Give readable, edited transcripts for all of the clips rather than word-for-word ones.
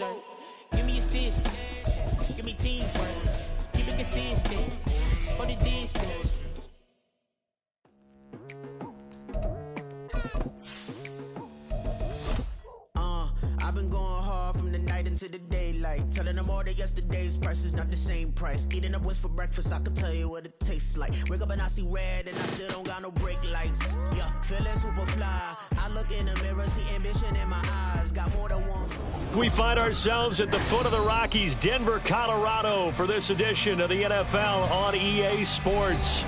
shirt. Give me assist. Give me teamwork. Keep it consistent. For the distance. I've been going hard from the night into the daylight. Telling them all that yesterday's price is not the same price. Eating up wings for breakfast, I can tell you what it tastes like. Wake up and I see red and I still don't got no brake lights. Yeah, feeling super fly. I look in the mirror, see ambition in my eyes. Got more than one. We find ourselves at the foot of the Rockies, Denver, Colorado, for this edition of the NFL on EA Sports.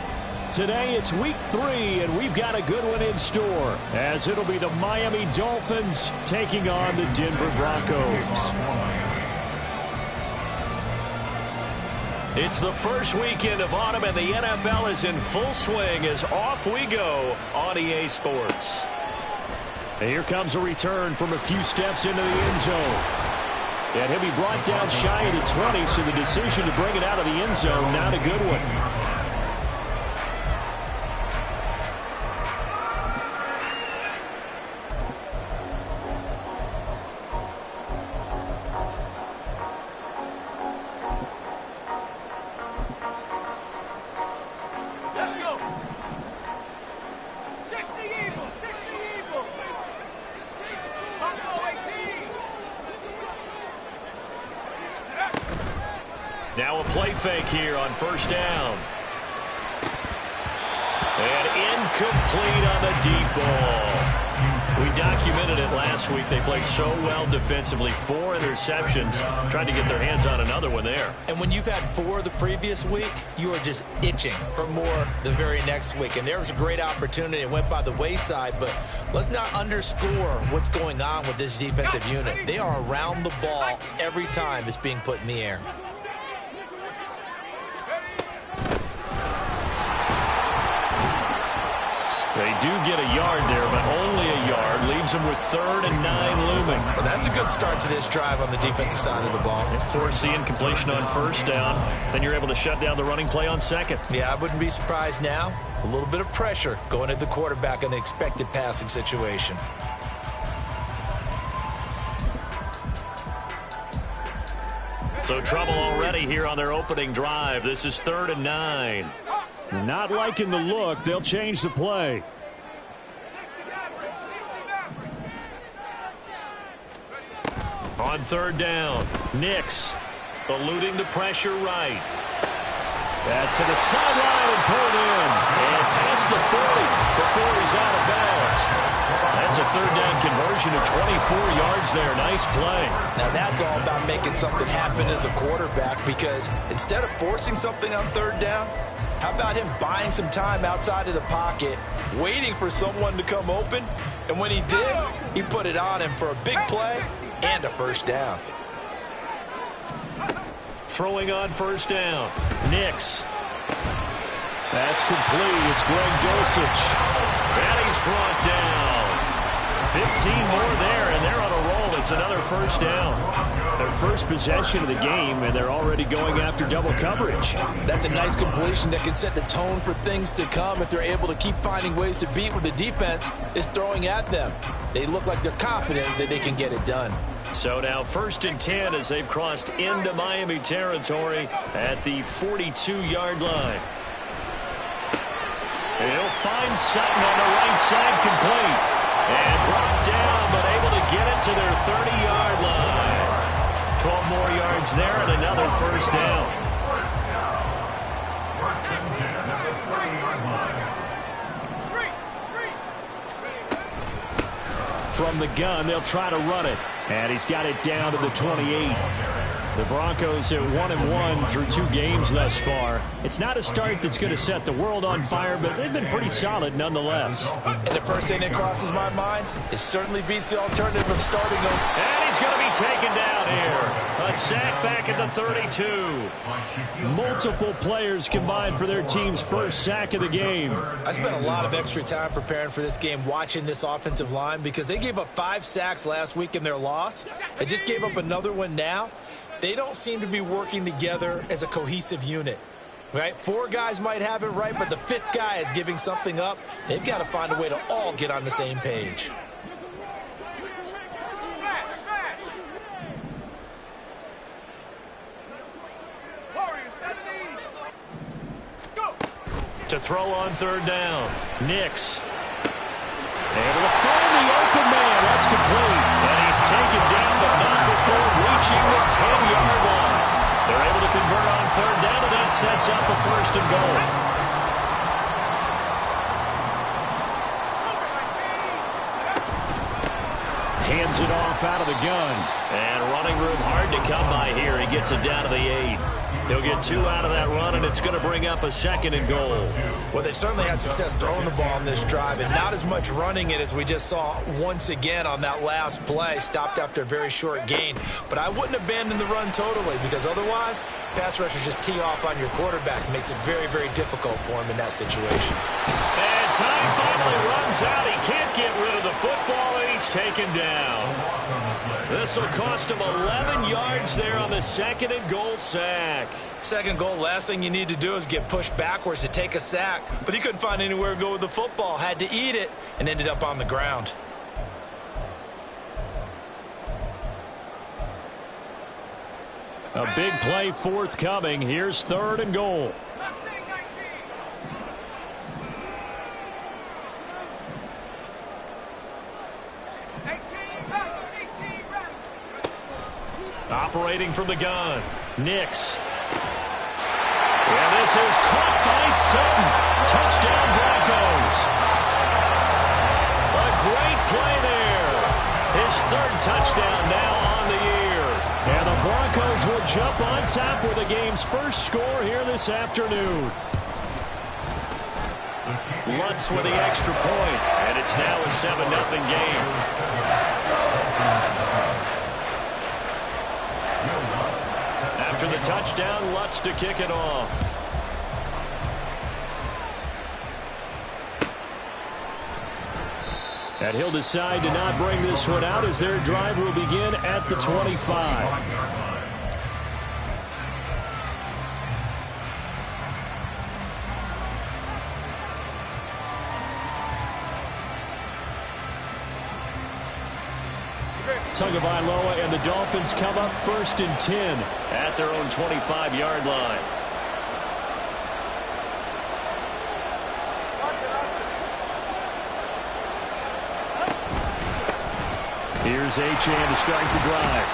Today it's week 3, and we've got a good one in store, as it'll be the Miami Dolphins taking on the Denver Broncos. It's the first weekend of autumn, and the NFL is in full swing as off we go on EA Sports. And here comes a return from a few steps into the end zone. And he'll be brought down shy of the 20, so the decision to bring it out of the end zone, not a good one. Now a play fake here on first down. And incomplete on the deep ball. We documented it last week. They played so well defensively. 4 interceptions. Trying to get their hands on another one there. And when you've had 4 the previous week, you are just itching for more the very next week. And there was a great opportunity. It went by the wayside. But let's not underscore what's going on with this defensive unit. They are around the ball every time it's being put in the air. They do get a yard there, but only a yard. Leaves them with 3rd and 9 looming. Well, that's a good start to this drive on the defensive side of the ball. Force the incompletion on first down. Then you're able to shut down the running play on second. Yeah, I wouldn't be surprised now. A little bit of pressure going at the quarterback in an expected passing situation. So trouble already here on their opening drive. This is 3rd and 9. Not liking the look. They'll change the play. On 3rd down, Nix eluding the pressure right. Pass to the sideline and pulled in. And past the 40 before he's out of bounds. That's a 3rd down conversion of 24 yards there. Nice play. Now that's all about making something happen as a quarterback, because instead of forcing something on 3rd down, how about him buying some time outside of the pocket, waiting for someone to come open, and when he did, he put it on him for a big play and a first down. Throwing on first down, Nix. That's complete. It's Greg Dulcich. And he's brought down. 15 more there, and they're on a roll. It's another first down. Their first possession of the game, and they're already going after double coverage. That's a nice completion that can set the tone for things to come if they're able to keep finding ways to beat what the defense is throwing at them. They look like they're confident that they can get it done. So now 1st and 10 as they've crossed into Miami territory at the 42-yard line. And he'll find Sutton on the right side, complete. And brought down, but able to get it to their 30-yard line. 12 more yards there and another first down. From the gun, they'll try to run it. And he's got it down to the 28. The Broncos at 1-1 through 2 games thus far. It's not a start that's going to set the world on fire, but they've been pretty solid nonetheless. And the first thing that crosses my mind, it certainly beats the alternative of starting them. And he's going to be taken down here. A sack back at the 32. Multiple players combined for their team's first sack of the game. I spent a lot of extra time preparing for this game, watching this offensive line, because they gave up 5 sacks last week in their loss. They just gave up another one now. They don't seem to be working together as a cohesive unit, right? 4 guys might have it right, but the 5th guy is giving something up. They've got to find a way to all get on the same page. to throw on third down. Nix. Able to find the open man. That's complete. And he's taken down, but not before reaching the 10-yard line. They're able to convert on third down, and that sets up a first and goal. Hands it off out of the gun. And running room hard to come by here. He gets it down to the 8. He'll get 2 out of that run, and it's going to bring up a second and goal. Well, they certainly had success throwing the ball on this drive, and not as much running it as we just saw once again on that last play. Stopped after a very short gain. But I wouldn't abandon the run totally, because otherwise, pass rushers just tee off on your quarterback. It makes it very, very difficult for him in that situation. And time finally runs out. He can't get rid of the football, and he's taken down. This will cost him 11 yards there on the second and goal sack. Second goal, last thing you need to do is get pushed backwards to take a sack. But he couldn't find anywhere to go with the football. Had to eat it and ended up on the ground. A big play forthcoming. Here's third and goal. Operating from the gun. Nix. And this is caught by Sutton. Touchdown Broncos. A great play there. His third touchdown now on the year. And the Broncos will jump on top with the game's first score here this afternoon. Lutz with the extra point. And it's now a 7-0 game. After the touchdown, Lutz to kick it off. And he'll decide to not bring this one out as their drive will begin at the 25. Tagovailoa and the Dolphins come up first and 10 at their own 25-yard line. Here's Achane to start the drive.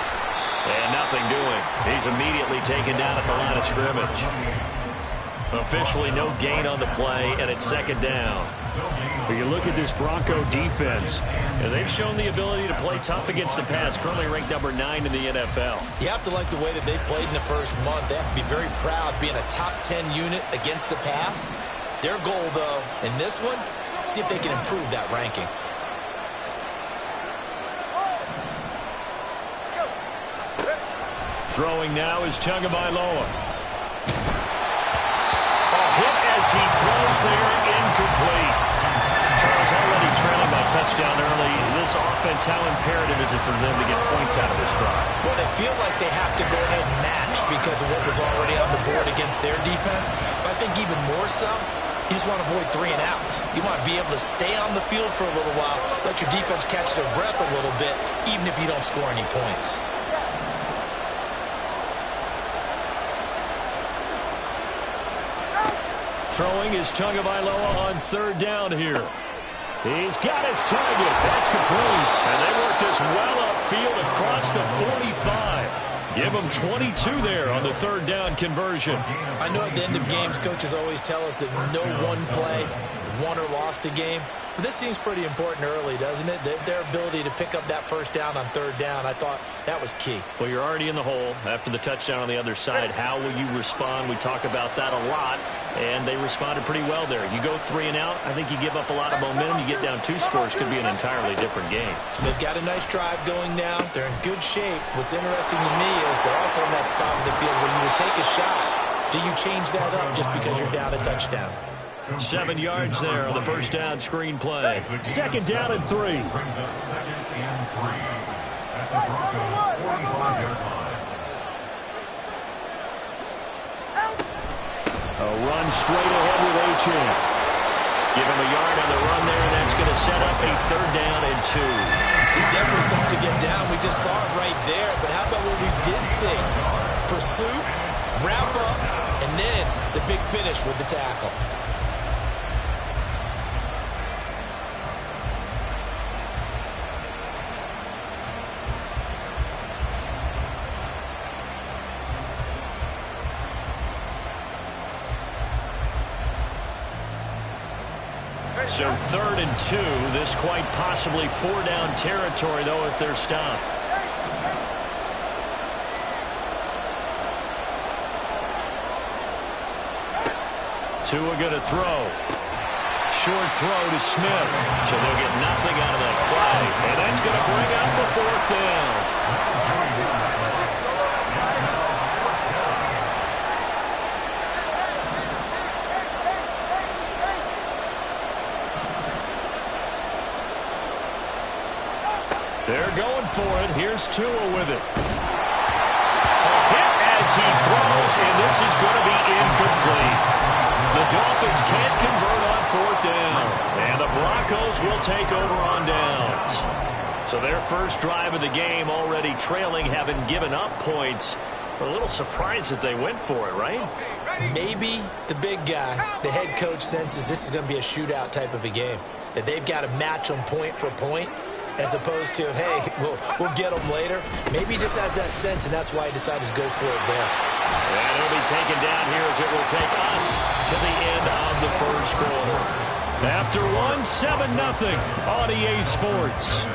And nothing doing. He's immediately taken down at the line of scrimmage. Officially no gain on the play, and it's second down. When you look at this Bronco defense, and they've shown the ability to play tough against the pass, currently ranked number 9 in the NFL. You have to like the way that they've played in the first month. They have to be very proud being a top 10 unit against the pass. Their goal, though, in this one, see if they can improve that ranking. Throwing now is Tagovailoa. Hit as he throws there, incomplete. Charles already trailing by touchdown early. This offense, how imperative is it for them to get points out of this drive? Well, they feel like they have to go ahead and match because of what was already on the board against their defense. But I think even more so, you just want to avoid 3 and outs. You want to be able to stay on the field for a little while, let your defense catch their breath a little bit, even if you don't score any points. Throwing is Tagovailoa on third down here. He's got his target. That's complete. And they work this well upfield across the 45. Give them 22 there on the third down conversion. I know at the end of games, coaches always tell us that no one play won or lost a game. But this seems pretty important early, doesn't it? Their ability to pick up that first down on third down, I thought that was key. Well, you're already in the hole after the touchdown on the other side. How will you respond? We talk about that a lot, and they responded pretty well there. You go 3 and out, I think you give up a lot of momentum. You get down 2 scores, could be an entirely different game. So they've got a nice drive going now. They're in good shape. What's interesting to me is they're also in that spot of the field where you would take a shot. Do you change that up just because you're down a touchdown? 7 yards there on the first down screen play. Second down and 3. A run straight ahead with Achane. Give him a yard on the run there, and that's going to set up a third down and 2. He's definitely tough to get down. We just saw it right there. But how about what we did see? Pursuit, wrap up, and then the big finish with the tackle. So 3rd and 2. This quite possibly 4-down territory, though, if they're stopped. Tua going to throw. Short throw to Smith. So they'll get nothing out of that play. And that's going to bring up the 4th down. They're going for it. Here's Tua with it. A hit as he throws, and this is going to be incomplete. The Dolphins can't convert on 4th down, and the Broncos will take over on downs. So their first drive of the game already trailing, having given up points. We're a little surprised that they went for it, right? Maybe the big guy, the head coach, senses this is going to be a shootout type of a game, that they've got to match them point for point, as opposed to, hey, we'll get them later. Maybe he just has that sense, and that's why he decided to go for it there. And it'll be taken down here as it will take us to the end of the first quarter. After one, 7-0 on EA Sports.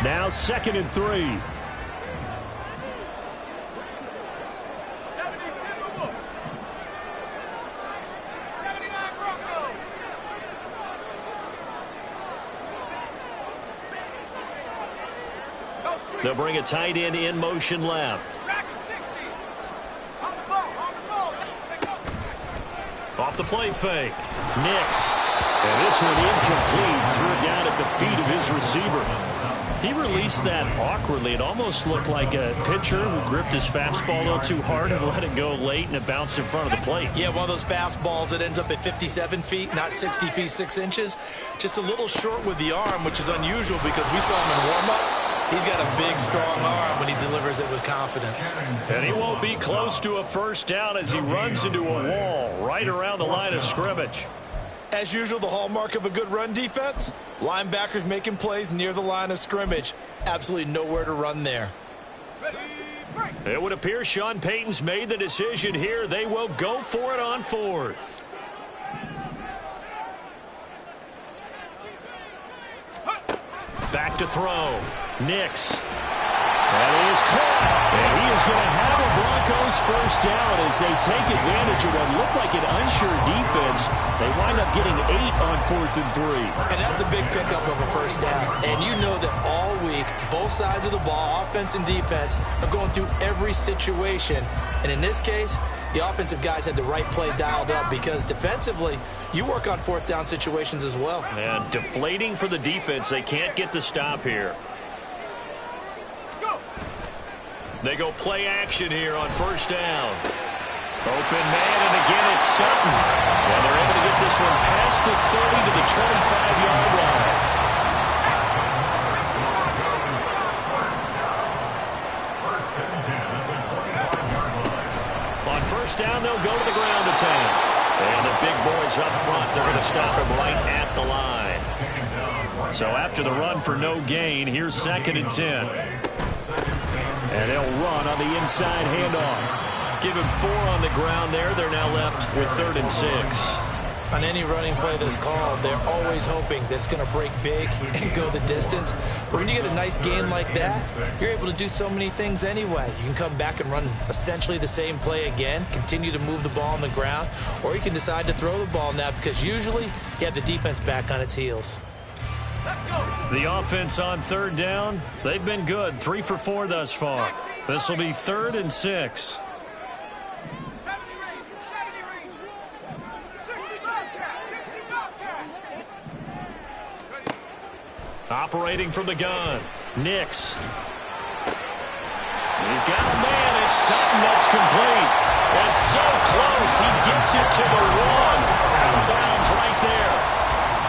Now 2nd and 3. They'll bring a tight end in motion left. Off the play fake. Nix. And this one incomplete. Threw it down at the feet of his receiver. He released that awkwardly. It almost looked like a pitcher who gripped his fastball a little too hard and let it go late, and it bounced in front of the plate. Yeah, one of those fastballs that ends up at 57 feet, not 60 feet, 6 inches. Just a little short with the arm, which is unusual because we saw him in warm-ups. He's got a big, strong arm when he delivers it with confidence. And he won't be close to a first down as he runs into a wall right around the line of scrimmage. As usual, the hallmark of a good run defense, linebackers making plays near the line of scrimmage. Absolutely nowhere to run there. It would appear Sean Payton's made the decision here. They will go for it on 4th. Back to throw. Nix. And he is caught. And he is going to have a Broncos first down as they take advantage of what looked like an unsure defense. They wind up getting 8 on 4th and 3. And that's a big pickup of a first down. And you know that all week, both sides of the ball, offense and defense, are going through every situation. And in this case, the offensive guys had the right play dialed up because defensively, you work on 4th down situations as well. And deflating for the defense. They can't get the stop here. They go play action here on first down. Open man, and again it's Sutton. And they're able to get this one past the 30 to the 25-yard line. On first down, they'll go to the ground attack. And the big boys up front, they're going to stop him right at the line. So after the run for no gain, here's 2nd and 10. And they'll run on the inside handoff. Give him 4 on the ground there. They're now left with 3rd and 6. On any running play that's called, they're always hoping that it's going to break big and go the distance. But when you get a nice gain like that, you're able to do so many things anyway. You can come back and run essentially the same play again, continue to move the ball on the ground, or you can decide to throw the ball now because usually you have the defense back on its heels. The offense on 3rd down, they've been good. 3 for 4 thus far. This will be 3rd and 6. Operating from the gun, Nix. He's got a man. It's Sutton. That's complete. That's so close. He gets it to the 1. Out of bounds right there.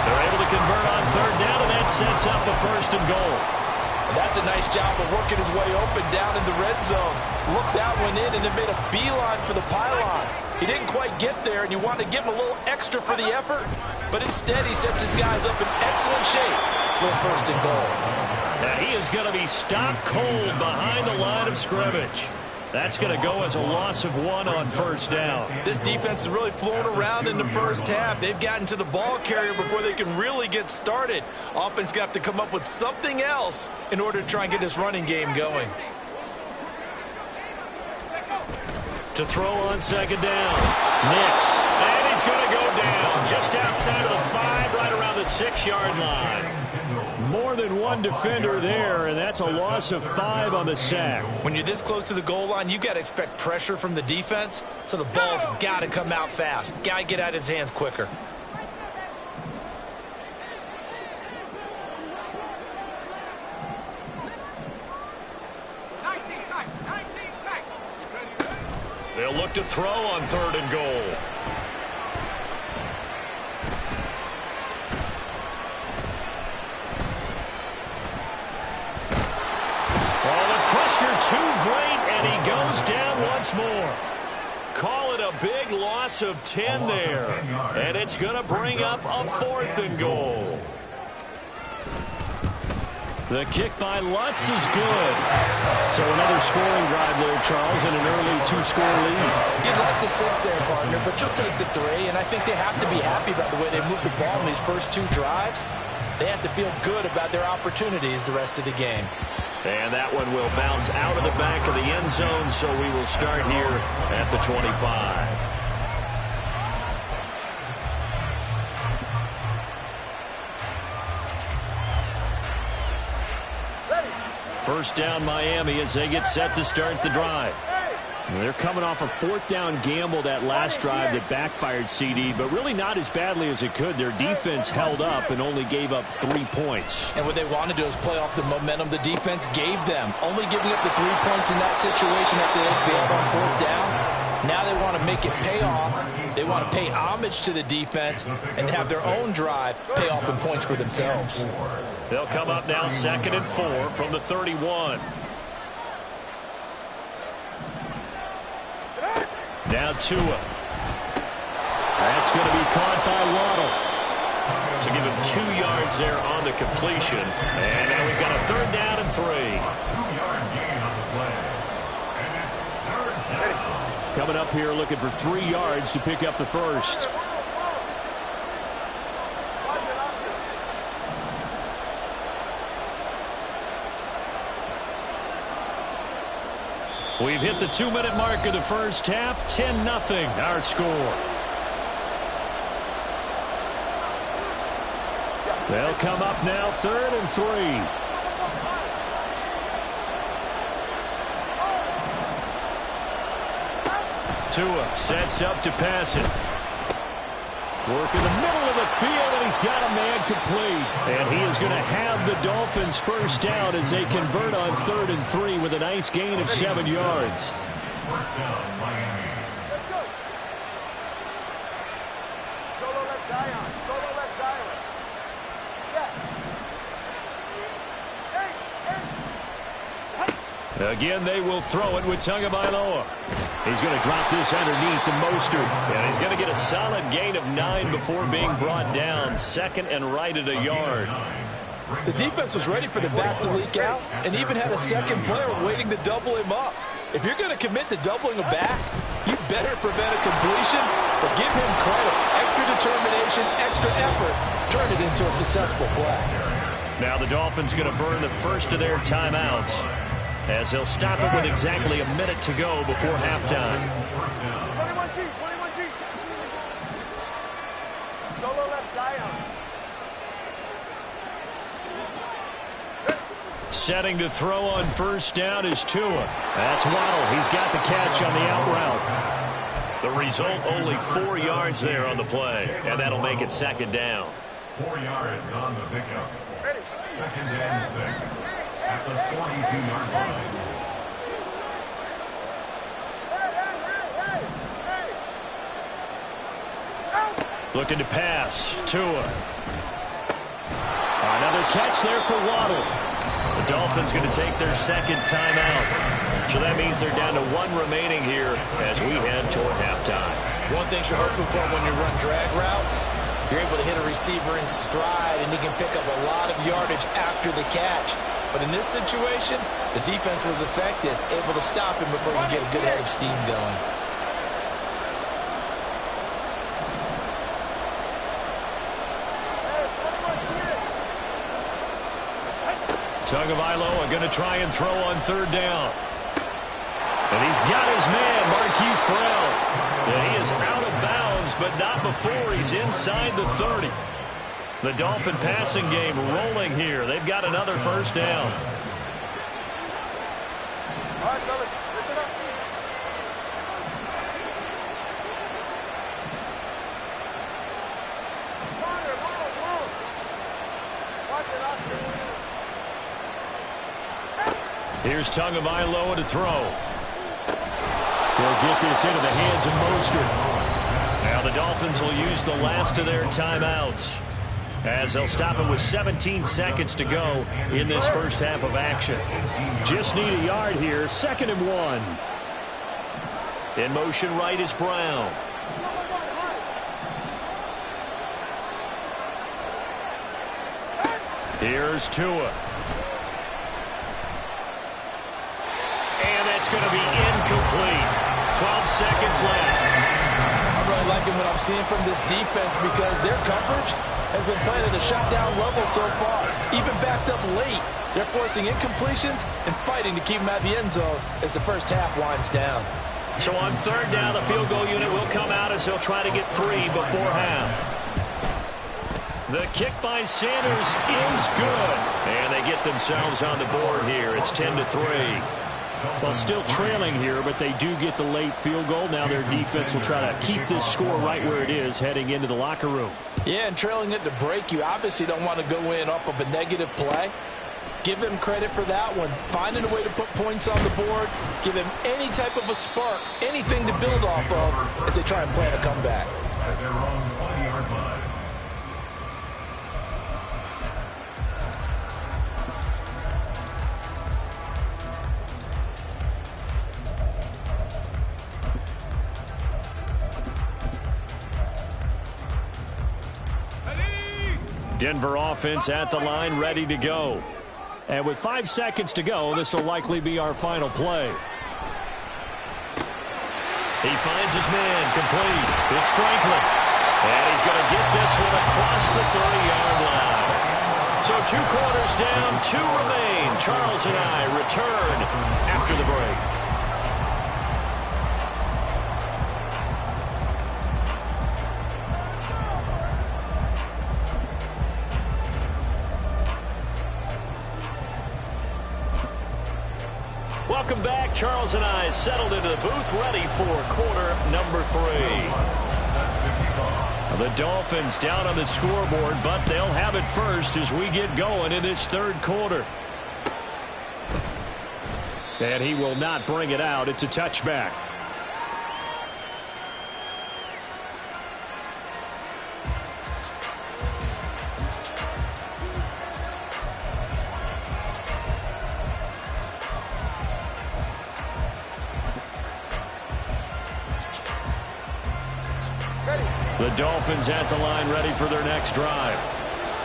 They're able to convert on 3rd down, and that sets up a 1st and goal. That's a nice job of working his way open down in the red zone. Looked that one in and then made a beeline for the pylon. He didn't quite get there, and you want to give him a little extra for the effort, but instead he sets his guys up in excellent shape for first and goal. Now he is going to be stopped cold behind the line of scrimmage. That's going to go as a loss of 1 on first down. This defense has really flown around in the first half. They've gotten to the ball carrier before they can really get started. Offense going to have to come up with something else in order to try and get this running game going. To throw on second down. Nix. And he's going to go down just outside of the 5, right around the 6-yard line. More than one defender there, and that's a loss of 5 on the sack. When you're this close to the goal line, you got to expect pressure from the defense, so the ball's got to come out fast. Got to get out of his hands quicker. They'll look to throw on third and goal. Too great, and he goes down once more. Call it a big loss of 10 there, and it's going to bring up a 4th and goal. The kick by Lutz is good. So another scoring drive there, Charles, and an early 2-score lead. You'd like the 6 there, partner, but you'll take the 3, and I think they have to be happy about the way they moved the ball in these first 2 drives. They have to feel good about their opportunities the rest of the game. And that one will bounce out of the back of the end zone, so we will start here at the 25. First down Miami as they get set to start the drive. They're coming off a 4th down gamble that last drive that backfired, CD, but really not as badly as it could. Their defense held up and only gave up 3 points. And what they want to do is play off the momentum the defense gave them. Only giving up the 3 points in that situation after they failed on 4th down. Now they want to make it pay off. They want to pay homage to the defense and have their own drive pay off in points for themselves. They'll come up now 2nd and 4 from the 31. Now Tua. That's going to be caught by Waddle. So give him 2 yards there on the completion. And now we've got a 3rd down and 3. Coming up here looking for 3 yards to pick up the first. We've hit the 2-minute mark of the first half. 10-0 our score. They'll come up now 3rd and 3. Tua sets up to pass it. Work in the middle of the field, and he's got a man complete. And he is going to have the Dolphins first down as they convert on 3rd and 3 with a nice gain of 7 yards. First down, Miami. Let's go. Solo left Zion. Solo left Zion. Yeah. Again, they will throw it with Tagovailoa. He's going to drop this underneath to Mostert. And he's going to get a solid gain of 9 before being brought down. 2nd and right at a yard. The defense was ready for the back to leak out and even had a second player waiting to double him up. If you're going to commit to doubling a back, you better prevent a completion, but give him credit. Extra determination, extra effort, turn it into a successful play. Now the Dolphins going to burn the first of their timeouts, as they'll stop it with exactly a minute to go before halftime. 21G, 21G. Solo left Zion. Setting to throw on first down is Tua. That's Waddle. He's got the catch on the out route. The result, only 4 yards there on the play, and that'll make it 2nd down. 4 yards on the pickup. 2nd and 6. At the 42-yard line. Looking to pass. Tua. Another catch there for Waddle. The Dolphins going to take their second timeout. So that means they're down to 1 remaining here as we head toward halftime. One thing you're hoping for when you run drag routes, you're able to hit a receiver in stride, and he can pick up a lot of yardage after the catch. But in this situation, the defense was effective, able to stop him before you get a good head of steam going. Tagovailoa going to try and throw on third down. And he's got his man, Marquise Brown. And he is out of bounds, but not before he's inside the 30. The Dolphin passing game rolling here. They've got another first down. All right, fellas, listen up. Here's Tagovailoa to throw. He'll get this into the hands of Mostert. Now the Dolphins will use the last of their timeouts, as they'll stop him with 17 seconds to go in this first half of action. Just need a yard here. 2nd and 1. In motion right is Brown. Here's Tua. And that's going to be incomplete. 12 seconds left. I'm really liking what I'm seeing from this defense because their coverage has been playing at a shutdown level so far. Even backed up late, they're forcing incompletions and fighting to keep them at the end zone as the first half winds down. So on third down, the field goal unit will come out as he'll try to get 3 before half. The kick by Sanders is good. And they get themselves on the board here. It's 10-3. Well, still trailing here, but they do get the late field goal. Now their defense will try to keep this score right where it is heading into the locker room. Yeah, and trailing it to break, you obviously don't want to go in off of a negative play. Give them credit for that one. Finding a way to put points on the board. Give them any type of a spark, anything to build off of as they try and plan a comeback. At their own 20-yard line. Denver offense at the line, ready to go. And with 5 seconds to go, this will likely be our final play. He finds his man, complete. It's Franklin. And he's going to get this one across the 30-yard line. So 2 quarters down, 2 remain. Charles and I return after the break. Welcome back. Charles and I settled into the booth, ready for quarter number 3. The Dolphins down on the scoreboard, but they'll have it first as we get going in this third quarter. And he will not bring it out. It's a touchback. The Dolphins at the line, ready for their next drive.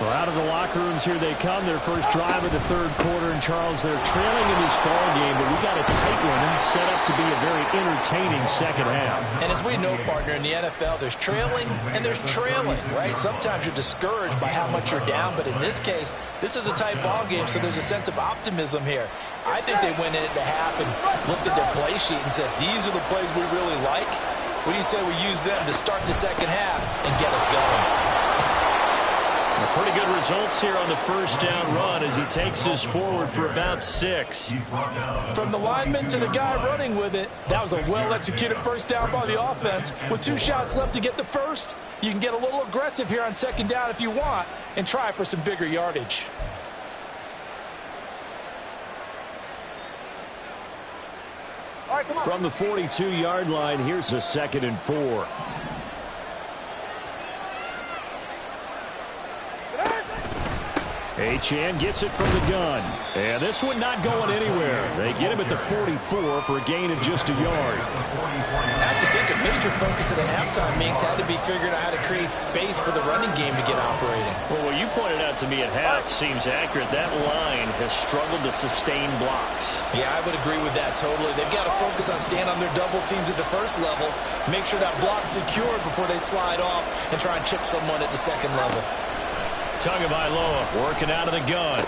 Well, out of the locker rooms here they come. Their first drive of the third quarter. And, Charles, they're trailing in this ball game, but we got a tight one and set up to be a very entertaining second half. And as we know, partner, in the NFL, there's trailing and there's trailing, right? Sometimes you're discouraged by how much you're down, but in this case, this is a tight ball game, so there's a sense of optimism here. I think they went in at the half and looked at their play sheet and said, these are the plays we really like. What do you say we use them to start the second half and get us going? Pretty good results here on the first down run as he takes this forward for about 6. From the lineman to the guy running with it, that was a well-executed first down by the offense. With 2 shots left to get the first, you can get a little aggressive here on second down if you want and try for some bigger yardage. From the 42-yard line, here's a 2nd and 4. Achane gets it from the gun. And this one not going anywhere. They get him at the 44 for a gain of just a yard. I have to think a major focus at the halftime meetings had to be figuring out how to create space for the running game to get operating. Well, what you pointed out to me at half seems accurate. That line has struggled to sustain blocks. Yeah, I would agree with that totally. They've got to focus on staying on their double teams at the first level, make sure that block's secured before they slide off and try and chip someone at the second level. Tagovailoa working out of the gun.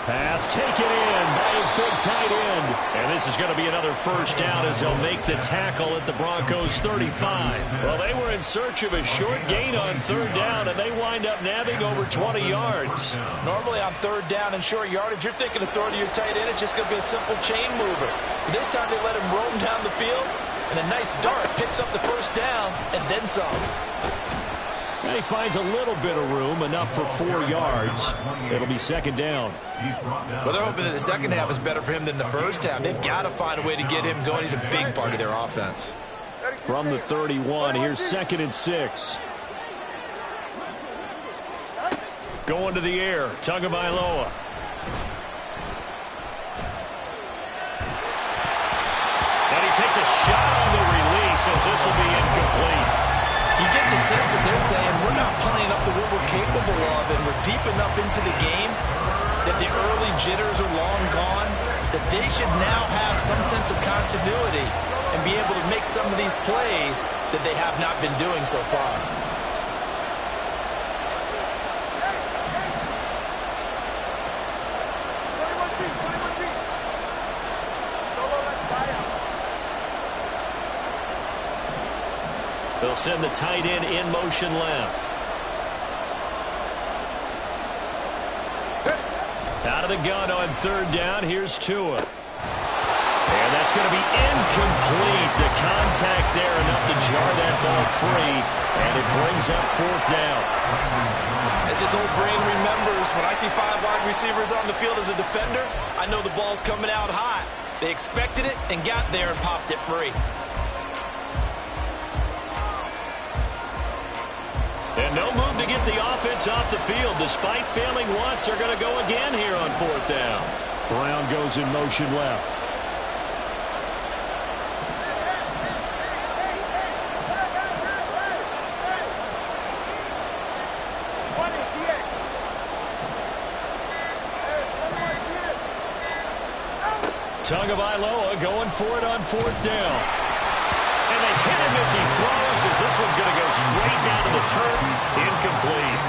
Pass taken in by his big tight end. And this is going to be another first down as they'll make the tackle at the Broncos 35. Well, they were in search of a short gain on third down, and they wind up nabbing over 20 yards. Normally on third down and short yardage, you're thinking of throwing to your tight end. It's just going to be a simple chain mover. But this time they let him roam down the field, and a nice dart picks up the first down and then some. And he finds a little bit of room, enough for 4 yards. It'll be second down. Well, they're hoping that the second half is better for him than the first half. They've got to find a way to get him going. He's a big part of their offense. From the 31, here's 2nd and 6. Going to the air, Tagovailoa. And he takes a shot on the release as this will be incomplete. You get the sense that they're saying we're not playing up to what we're capable of, and we're deep enough into the game that the early jitters are long gone, that they should now have some sense of continuity and be able to make some of these plays that they have not been doing so far. They'll send the tight end in motion left. Out of the gun on third down. Here's Tua. And that's going to be incomplete. The contact there enough to jar that ball free. And it brings up fourth down. As this old brain remembers, when I see 5 wide receivers on the field as a defender, I know the ball's coming out high. They expected it and got there and popped it free. And no move to get the offense off the field. Despite failing once, they're going to go again here on fourth down. Brown goes in motion left. Tagovailoa going for it on fourth down. And they hit him as he throws, as this one's going to go straight down to the turf. Incomplete.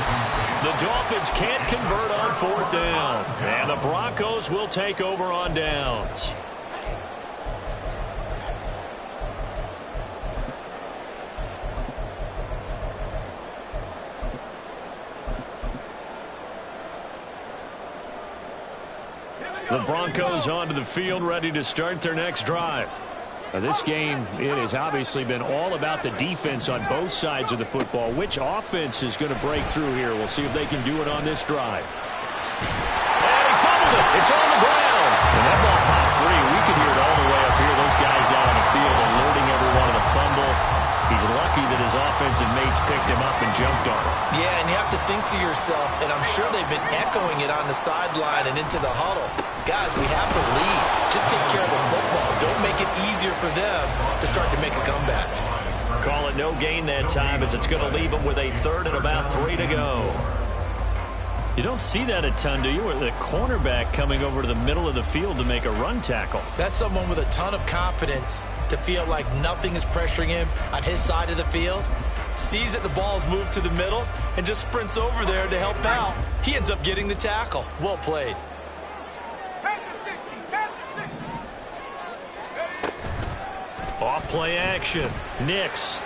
The Dolphins can't convert on fourth down. And the Broncos will take over on downs. The Broncos onto the field, ready to start their next drive. Now, this game, it has obviously been all about the defense on both sides of the football. Which offense is going to break through here? We'll see if they can do it on this drive. And he fumbled it. It's on the ground. And that ball popped free. We can hear it all the way up here. Those guys down on the field alerting everyone of the fumble. He's lucky that his offensive mates picked him up and jumped on him. Yeah, and you have to think to yourself, and I'm sure they've been echoing it on the sideline and into the huddle. Guys, we have the lead. Just take care of the football. Don't make it easier for them to start to make a comeback. Call it no gain that time, as it's going to leave them with a third and about 3 to go. You don't see that a ton, do you? Or the cornerback coming over to the middle of the field to make a run tackle. That's someone with a ton of confidence to feel like nothing is pressuring him on his side of the field. Sees that the ball's moved to the middle and just sprints over there to help out. He ends up getting the tackle. Well played. Off play action. Nix.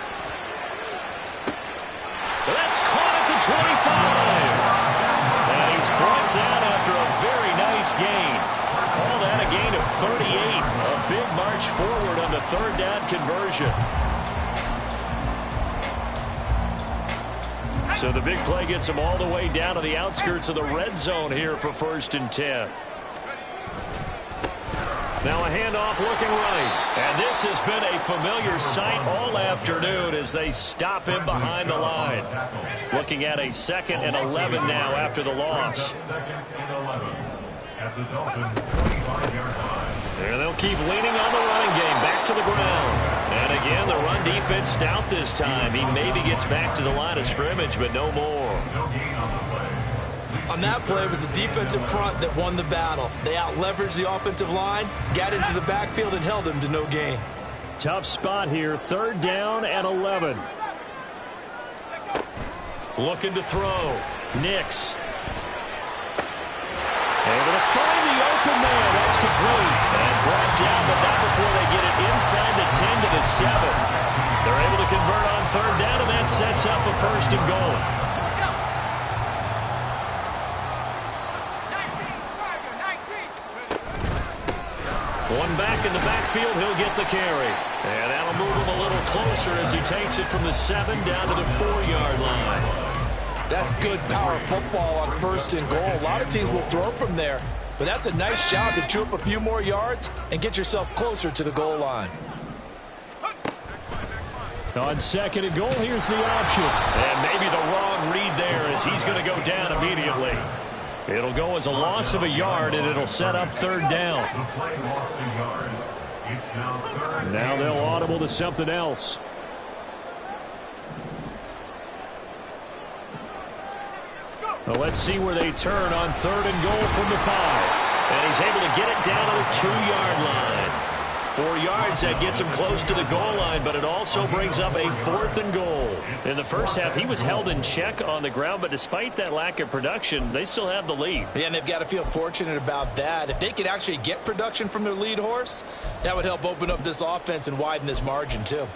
That's caught at the 25. And he's brought down after a very nice gain. Call that a gain of 38. A big march forward on the third down conversion. So the big play gets him all the way down to the outskirts of the red zone here for 1st and 10. Now a handoff looking right. And this has been a familiar sight all afternoon as they stop him behind the line. Looking at a 2nd and 11 now after the loss. 2nd and 11 at the Dolphins' 25-yard line. And they'll keep leaning on the running game back to the ground. And again, the run defense stout this time. He maybe gets back to the line of scrimmage, but no more. No gain on the play. On that play, it was the defensive front that won the battle. They out-leveraged the offensive line, got into the backfield, and held him to no gain. Tough spot here. 3rd down and 11. Looking to throw. Nix. Able to find the open man. That's complete. And brought down, but not before they get it inside the 10 to the 7. They're able to convert on 3rd down, and that sets up a 1st and goal. One back in the backfield, he'll get the carry. And that'll move him a little closer as he takes it from the 7 down to the 4-yard line. That's good power football on 1st and goal. A lot of teams will throw from there, but that's a nice job to chew up a few more yards and get yourself closer to the goal line. On 2nd and goal, here's the option. And maybe the wrong read there as he's going to go down immediately. It'll go as a loss of a yard, and it'll set up 3rd down. The play lost a yard. It's now 3rd. Now they'll audible to something else. Well, let's see where they turn on 3rd and goal from the 5. And he's able to get it down to the 2-yard line. 4 yards, that gets him close to the goal line, but it also brings up a 4th and goal. In the first half, he was held in check on the ground, but despite that lack of production, they still have the lead. Yeah, and they've got to feel fortunate about that. If they could actually get production from their lead horse, that would help open up this offense and widen this margin too.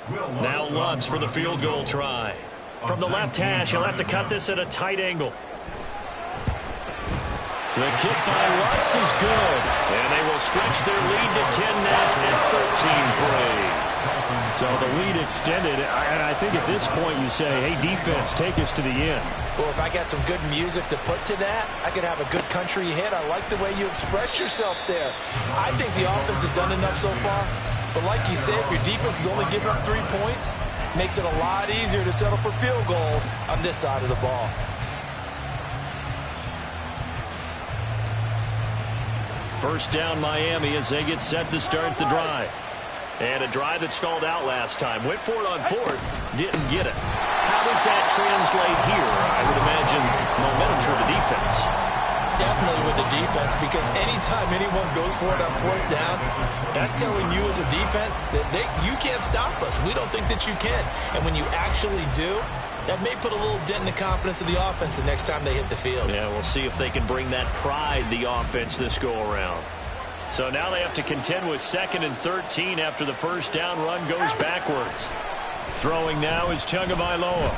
Now Lutz for the field goal try. From the left hash, he'll have to cut this at a tight angle. The kick by Lutz is good. And they will stretch their lead to 10 now at 13-3. So the lead extended, and I think at this point you say, hey, defense, take us to the end. Well, if I got some good music to put to that, I could have a good country hit. I like the way you express yourself there. I think the offense has done enough so far. But like you said, if your defense is only giving up 3 points, it makes it a lot easier to settle for field goals on this side of the ball. First down Miami as they get set to start the drive. And a drive that stalled out last time. Went for it on 4th. Didn't get it. How does that translate here? I would imagine momentum for the defense. Definitely with the defense, because anytime anyone goes for it on 4th down, that's telling you as a defense that you can't stop us. We don't think that you can. And when you actually do, that may put a little dent in the confidence of the offense the next time they hit the field. Yeah, we'll see if they can bring that pride, the offense, this go-around. So now they have to contend with 2nd and 13 after the first down run goes backwards. Throwing now is Tagovailoa.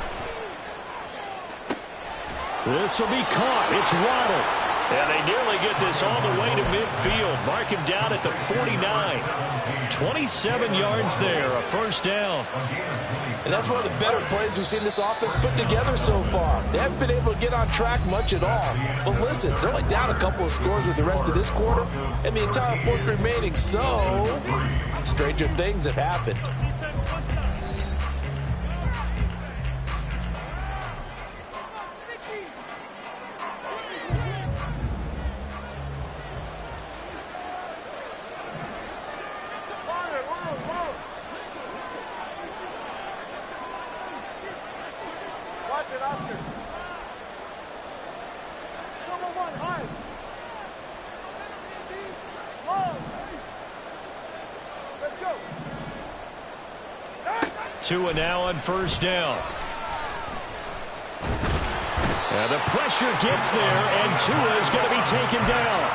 This will be caught. It's Waddle. And they nearly get this all the way to midfield. Mark him down at the 49. 27 yards there, a first down. And that's one of the better plays we've seen this offense put together so far. They haven't been able to get on track much at all. But listen, they're only down a couple of scores with the rest of this quarter and the entire 4th remaining. So, stranger things have happened. Tua now on first down. And the pressure gets there, and Tua is going to be taken down.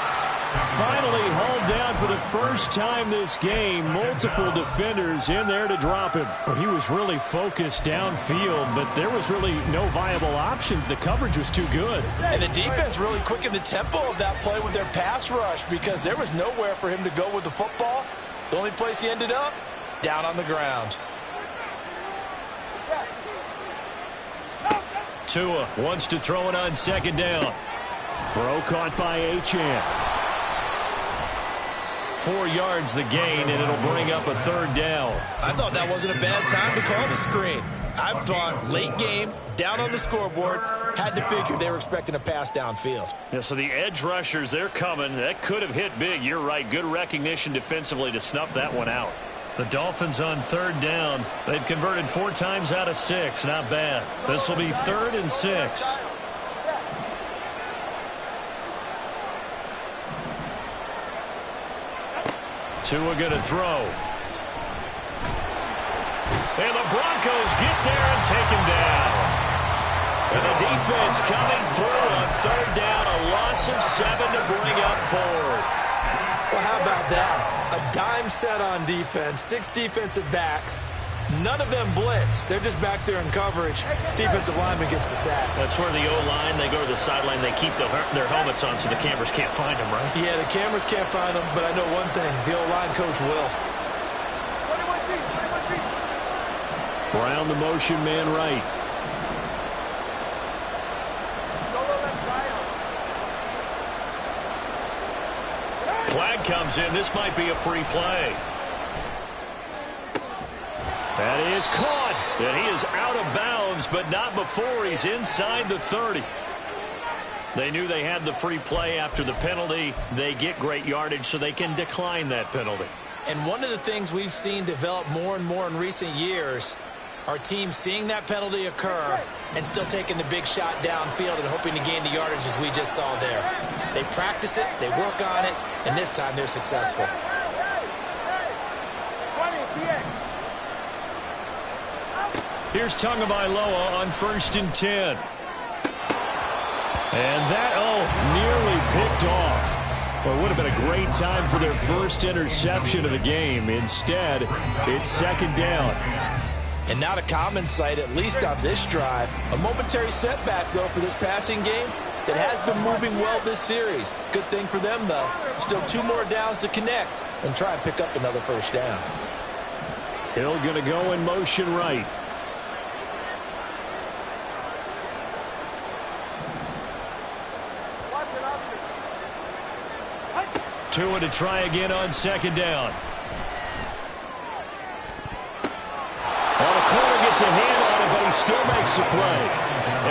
Finally hauled down for the first time this game. Multiple defenders in there to drop him. Well, he was really focused downfield, but there was really no viable options. The coverage was too good. And the defense really quickened the tempo of that play with their pass rush because there was nowhere for him to go with the football. The only place he ended up, down on the ground. Tua wants to throw it on second down. Throw caught by Achane. 4 yards the gain, and it'll bring up a third down. I thought that wasn't a bad time to call the screen. I thought late game, down on the scoreboard, had to figure they were expecting a pass downfield. Yeah, so the edge rushers, they're coming. That could have hit big. You're right. Good recognition defensively to snuff that one out. The Dolphins on third down. They've converted 4 times out of 6. Not bad. This will be 3rd and 6. Tua going to throw. And the Broncos get there and take him down. And the defense coming through on third down. A loss of 7 to bring up 4th. Well, how about that? A dime set on defense, 6 defensive backs. None of them blitz. They're just back there in coverage. Defensive lineman gets the sack. That's where the O-line, they go to the sideline, they keep their helmets on so the cameras can't find them, right? Yeah, the cameras can't find them, but I know one thing. The O-line coach will. 21 G. Brown the motion man right. Flag comes in. This might be a free play. That is caught. And he is out of bounds, but not before he's inside the 30. They knew they had the free play after the penalty. They get great yardage, so they can decline that penalty. And one of the things we've seen develop more and more in recent years are teams seeing that penalty occur and still taking the big shot downfield and hoping to gain the yardage as we just saw there. They practice it, they work on it, and this time they're successful. Here's Tagovailoa on 1st and 10. And that, nearly picked off. Well, it would have been a great time for their first interception of the game. Instead, it's 2nd down. And not a common sight, at least on this drive. A momentary setback, though, for this passing game that has been moving well this series. Good thing for them, though. Still 2 more downs to connect and try and pick up another first down. Hill going to go in motion right. Tua to try again on 2nd down. Well, the corner gets a hand on it, but he still makes the play.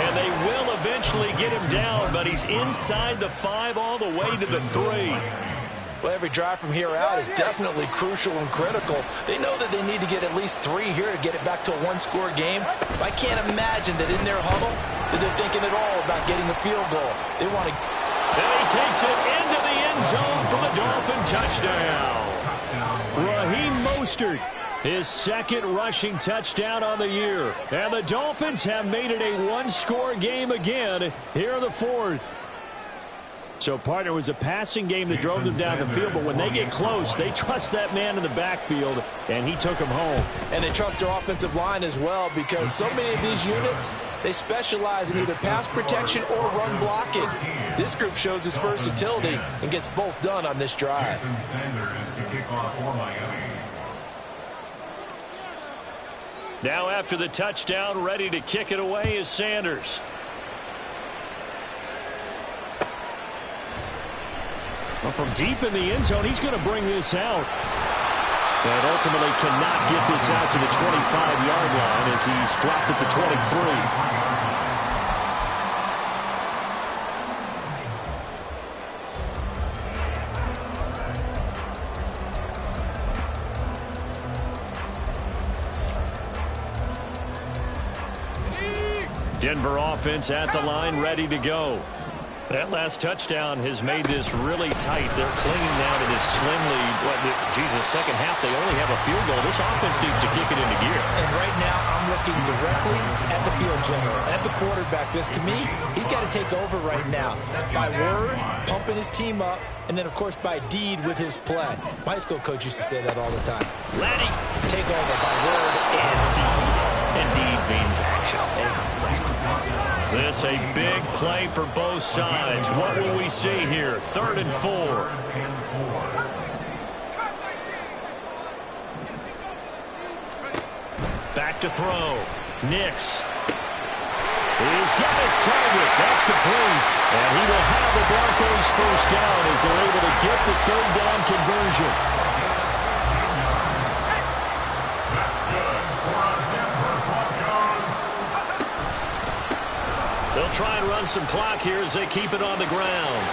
And they will eventually get him down, but he's inside the 5 all the way to the 3. Well, every drive from here out is definitely crucial and critical. They know that they need to get at least 3 here to get it back to a 1-score game. I can't imagine that in their huddle that they're thinking at all about getting a field goal. They want to... And he takes it into the end zone for the Dolphin touchdown. Raheem Mostert, his 2nd rushing touchdown on the year. And the Dolphins have made it a 1-score game again here in the 4th. So, partner, was a passing game that drove them down the field, but when they get close, they trust that man in the backfield, and he took him home. And they trust their offensive line as well, because so many of these units, they specialize in either pass protection or run blocking. This group shows its versatility and gets both done on this drive. Now after the touchdown, ready to kick it away is Sanders. Well, from deep in the end zone, he's going to bring this out. And ultimately cannot get this out to the 25-yard line as he's dropped at the 23. Denver offense at the line, ready to go. That last touchdown has made this really tight. They're clinging now to this slim lead. Second half, they only have a field goal. This offense needs to kick it into gear. And right now, I'm looking directly at the field general, at the quarterback, because to me, he's got to take over right now. By word, pumping his team up, and then, of course, by deed with his play. My high school coach used to say that all the time. Laddie, take over by word and deed. And deed means action. Exactly. This a big play for both sides. What will we see here? 3rd and 4. Back to throw. Nix. He's got his target. That's complete. And he will have the Broncos first down as they're able to get the third down conversion. That's good for a Denver Broncos. They'll try and run some clock here as they keep it on the ground.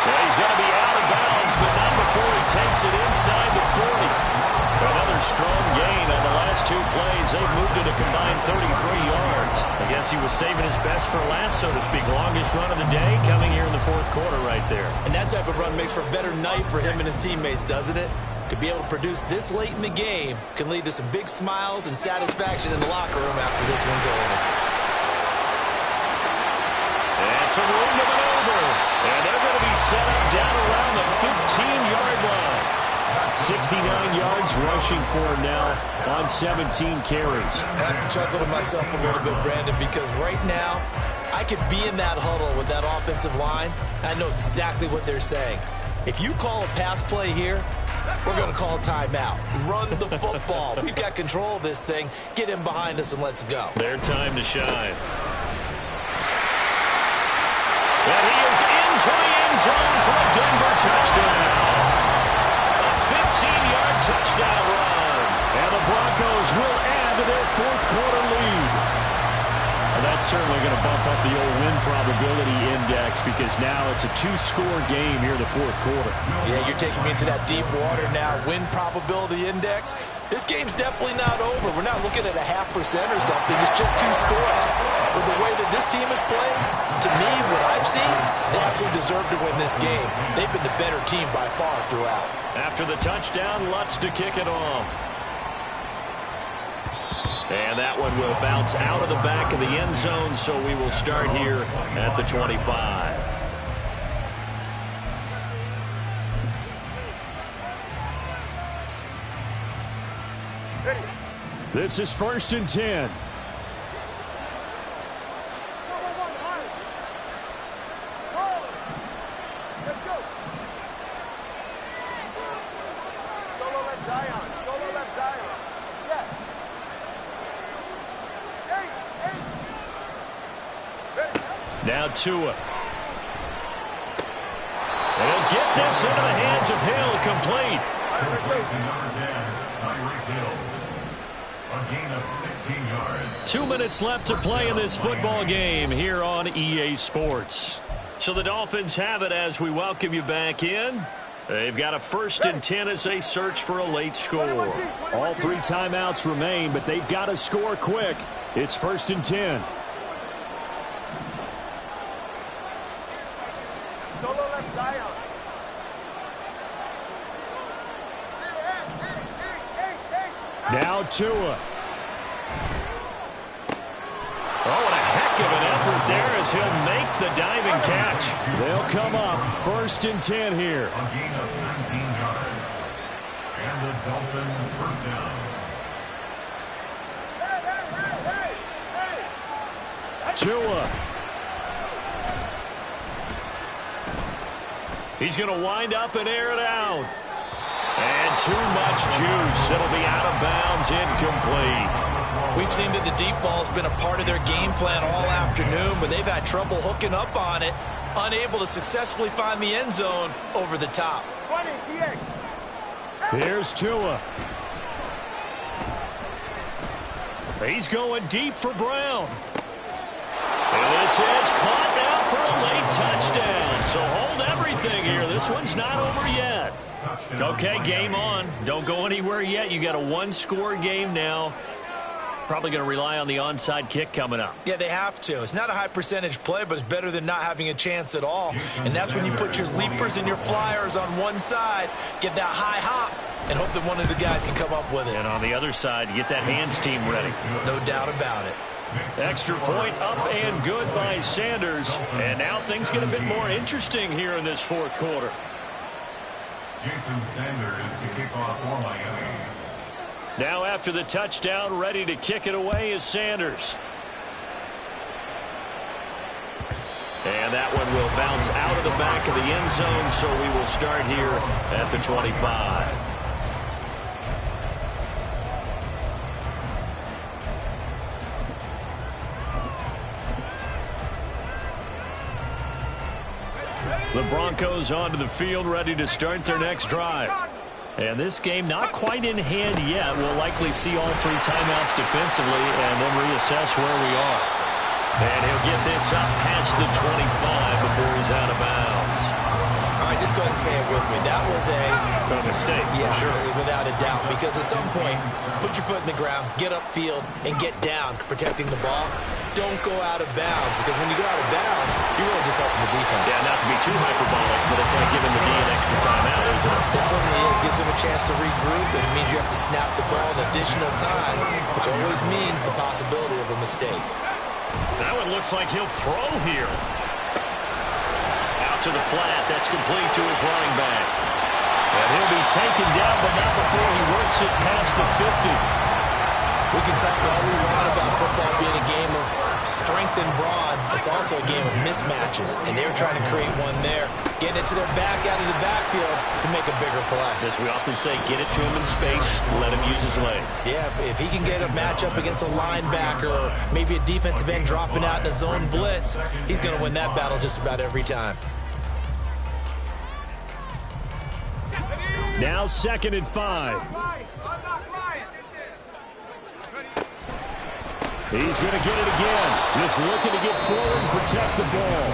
Yeah, he's going to be out of bounds, but not before he takes it inside the 40. Another strong gain on the last two plays. They've moved it a combined 33 yards. I guess he was saving his best for last, so to speak. Longest run of the day coming here in the fourth quarter right there. And that type of run makes for a better night for him and his teammates, doesn't it? To be able to produce this late in the game can lead to some big smiles and satisfaction in the locker room after this one's over. And some room to maneuver. And they're going to be set up down around the 15-yard line. 69 yards rushing for him now on 17 carries. I have to chuckle to myself a little bit, Brandon, because right now I could be in that huddle with that offensive line. I know exactly what they're saying. If you call a pass play here, we're going to call a timeout. Run the football. We've got control of this thing. Get him behind us and let's go. Their time to shine. And he is into the end zone for a Denver touchdown. 15-yard touchdown run. And the Broncos will add to their fourth quarter lead. And that's certainly going to bump up the old win probability index because now it's a two-score game here in the fourth quarter. Yeah, you're taking me into that deep water now. Win probability index. This game's definitely not over. We're not looking at a 0.5% or something. It's just two scores. With the way that this team is playing, to me, what I've seen, they absolutely deserve to win this game. They've been the better team by far throughout. After the touchdown, Lutz to kick it off. And that one will bounce out of the back of the end zone, so we will start here at the 25. This is 1st and 10. Now Tua. They'll get this into the hands of Hill, complete. Number 10, Tyreek Hill. A gain of 16 yards. 2 minutes left to play in this football game here on EA Sports. So the Dolphins have it as we welcome you back in. They've got a 1st and 10 as they search for a late score. All three timeouts remain, but they've got to score quick. It's 1st and 10. Now Tua. Oh, and a heck of an effort there as he'll make the diving catch. They'll come up 1st and 10 here. A gain of 19 yards. And the Dolphin first down. Tua. He's going to wind up and air it out. And too much juice. It'll be out of bounds, incomplete. We've seen that the deep ball's been a part of their game plan all afternoon, but they've had trouble hooking up on it, unable to successfully find the end zone over the top. Here's Tua. He's going deep for Brown. And this is caught now for a late touchdown. So hold everything here. This one's not over yet. Okay, game on. Don't go anywhere yet. You got a one-score game now. Probably going to rely on the onside kick coming up. Yeah, they have to. It's not a high percentage play, but it's better than not having a chance at all. And that's when you put your leapers and your flyers on one side, get that high hop, and hope that one of the guys can come up with it. And on the other side, you get that hands team ready. No doubt about it. Extra point up and good by Sanders. And now things get a bit more interesting here in this fourth quarter. Jason Sanders to kick off for Miami. Now after the touchdown, ready to kick it away is Sanders. And that one will bounce out of the back of the end zone, so we will start here at the 25. The Broncos onto the field, ready to start their next drive. And this game not quite in hand yet. We'll likely see all 3 timeouts defensively and then reassess where we are. And he'll get this up past the 25 before he's out of bounds. All right, just go ahead and say it with me. That was a mistake. Yeah, sure. Without a doubt. Because at some point, put your foot in the ground, get upfield, and get down protecting the ball. Don't go out of bounds, because when you go out of bounds, you're really just helping the defense. Yeah, not to be too hyperbolic, but it's like giving the D an extra timeout, isn't it? It certainly is. Gives them a chance to regroup, and it means you have to snap the ball an additional time, which always means the possibility of a mistake. That one looks like he'll throw here. Out to the flat. That's complete to his running back. And he'll be taken down, but not before he works it past the 50. We can talk all we want about football being a game of strength and brawn. It's also a game of mismatches, and they're trying to create one there, getting it to their back out of the backfield to make a bigger play. As we often say, get it to him in space, let him use his leg. Yeah, if he can get a matchup against a linebacker or maybe a defensive end dropping out in a zone blitz, he's going to win that battle just about every time. Now 2nd and 5. He's going to get it again. Just looking to get forward and protect the ball.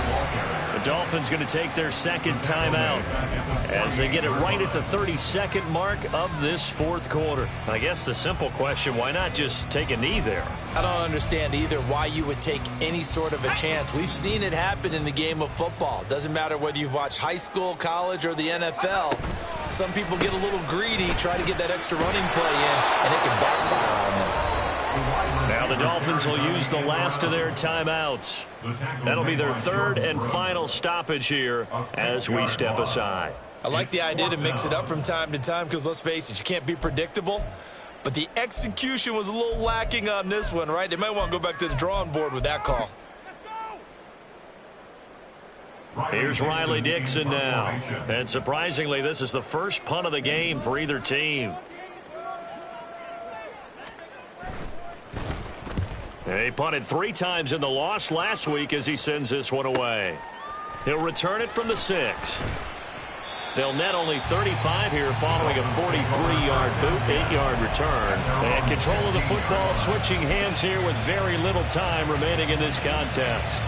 The Dolphins going to take their 2nd timeout as they get it right at the 32nd mark of this 4th quarter. I guess the simple question, why not just take a knee there? I don't understand either why you would take any sort of a chance. We've seen it happen in the game of football. Doesn't matter whether you've watched high school, college, or the NFL. Some people get a little greedy, try to get that extra running play in, and it can backfire on them. Now the Dolphins will use the last of their timeouts. That'll be their 3rd and final stoppage here as we step aside. I like the idea to mix it up from time to time because, let's face it, you can't be predictable. But the execution was a little lacking on this one, right? They might want to go back to the drawing board with that call. Here's Riley Dixon now. And surprisingly, this is the first punt of the game for either team. He punted 3 times in the loss last week as he sends this one away. He'll return it from the 6. They'll net only 35 here following a 43-yard boot, 8-yard return. And control of the football switching hands here with very little time remaining in this contest.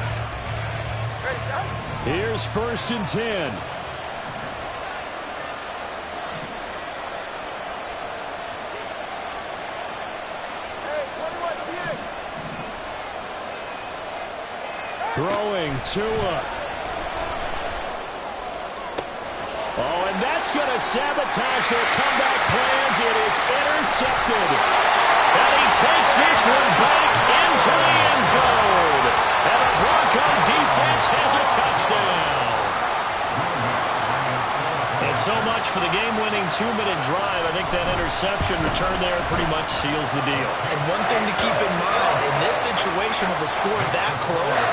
Here's 1st and 10. Throwing Tua. Oh, and that's going to sabotage their comeback plans. It is intercepted. And he takes this one back into the end zone. And the Bronco defense has a touchdown. And so much for the game-winning 2-minute drive. I think that interception return there pretty much seals the deal. And one thing to keep in mind, in this situation with the score that close,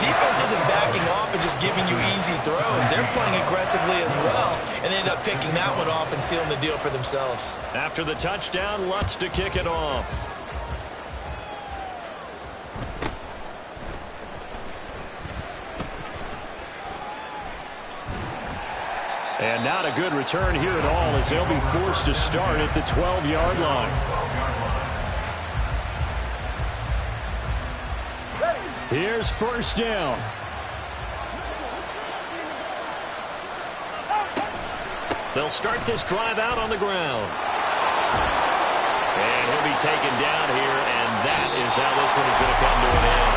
defense isn't backing off and just giving you easy throws. They're playing aggressively as well, and they end up picking that one off and sealing the deal for themselves. After the touchdown, Lutz to kick it off. And not a good return here at all as they'll be forced to start at the 12-yard line. Here's 1st down. They'll start this drive out on the ground. And he'll be taken down here, and that is how this one is going to come to an end.